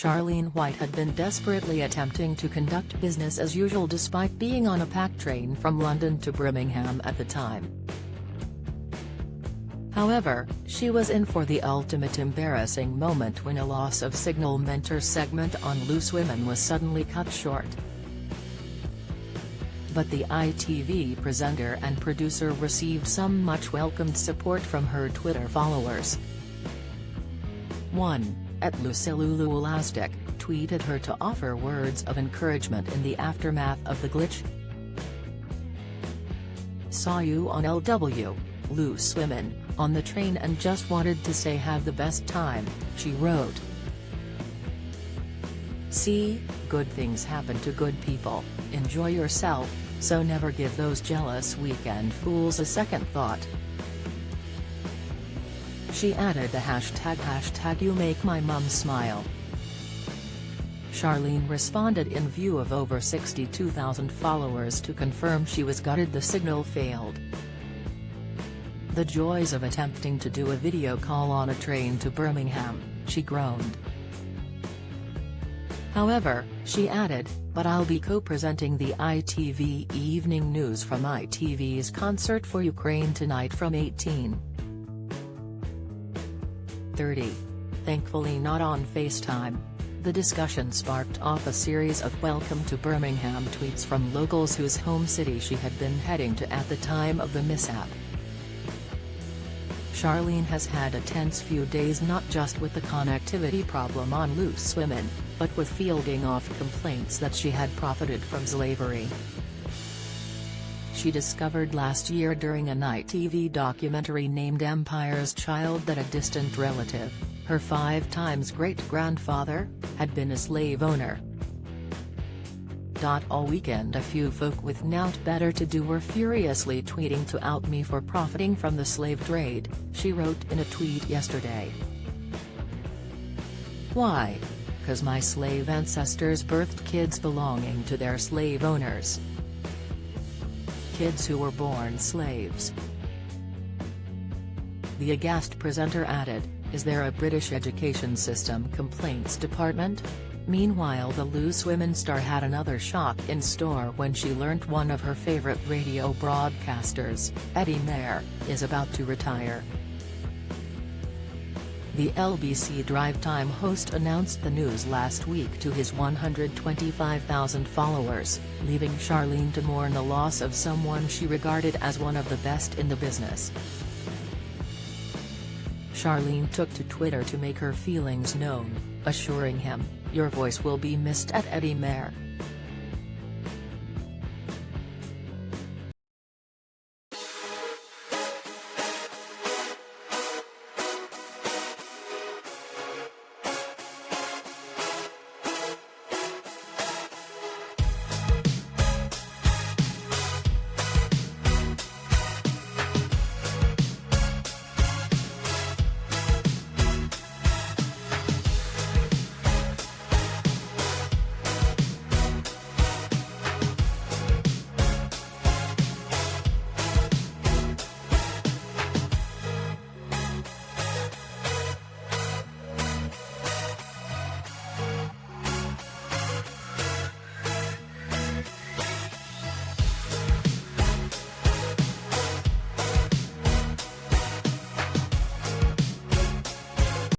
Charlene White had been desperately attempting to conduct business as usual despite being on a packed train from London to Birmingham at the time. However, she was in for the ultimate embarrassing moment when a loss of signal meant her segment on Loose Women was suddenly cut short. But the ITV presenter and producer received some much-welcomed support from her Twitter followers. 1. @LuciLuluElastic, tweeted her to offer words of encouragement in the aftermath of the glitch. "Saw you on LW, Loose Women, on the train and just wanted to say have the best time," she wrote. "See, good things happen to good people, enjoy yourself, so never give those jealous weekend fools a second thought." She added the hashtag "You make my mum smile." Charlene responded in view of over 62,000 followers to confirm she was gutted the signal failed. "The joys of attempting to do a video call on a train to Birmingham," she groaned. However, she added, "But I'll be co-presenting the ITV Evening News from ITV's Concert for Ukraine tonight from 18:30. Thankfully not on FaceTime." The discussion sparked off a series of welcome to Birmingham tweets from locals whose home city she had been heading to at the time of the mishap. Charlene has had a tense few days not just with the connectivity problem on Loose Women, but with fielding off complaints that she had profited from slavery. She discovered last year during an ITV documentary named Empire's Child that a distant relative, her 5 times great-grandfather, had been a slave owner. "All weekend a few folk with nout better to do were furiously tweeting to out me for profiting from the slave trade," she wrote in a tweet yesterday. "Why? 'Cause my slave ancestors birthed kids belonging to their slave owners. Kids who were born slaves." The aghast presenter added, "Is there a British education system complaints department?" Meanwhile, the Loose Women star had another shock in store when she learnt one of her favourite radio broadcasters, Eddie Mair, is about to retire. The LBC Drive Time host announced the news last week to his 125,000 followers, leaving Charlene to mourn the loss of someone she regarded as one of the best in the business. Charlene took to Twitter to make her feelings known, assuring him, "Your voice will be missed at Eddie Mair."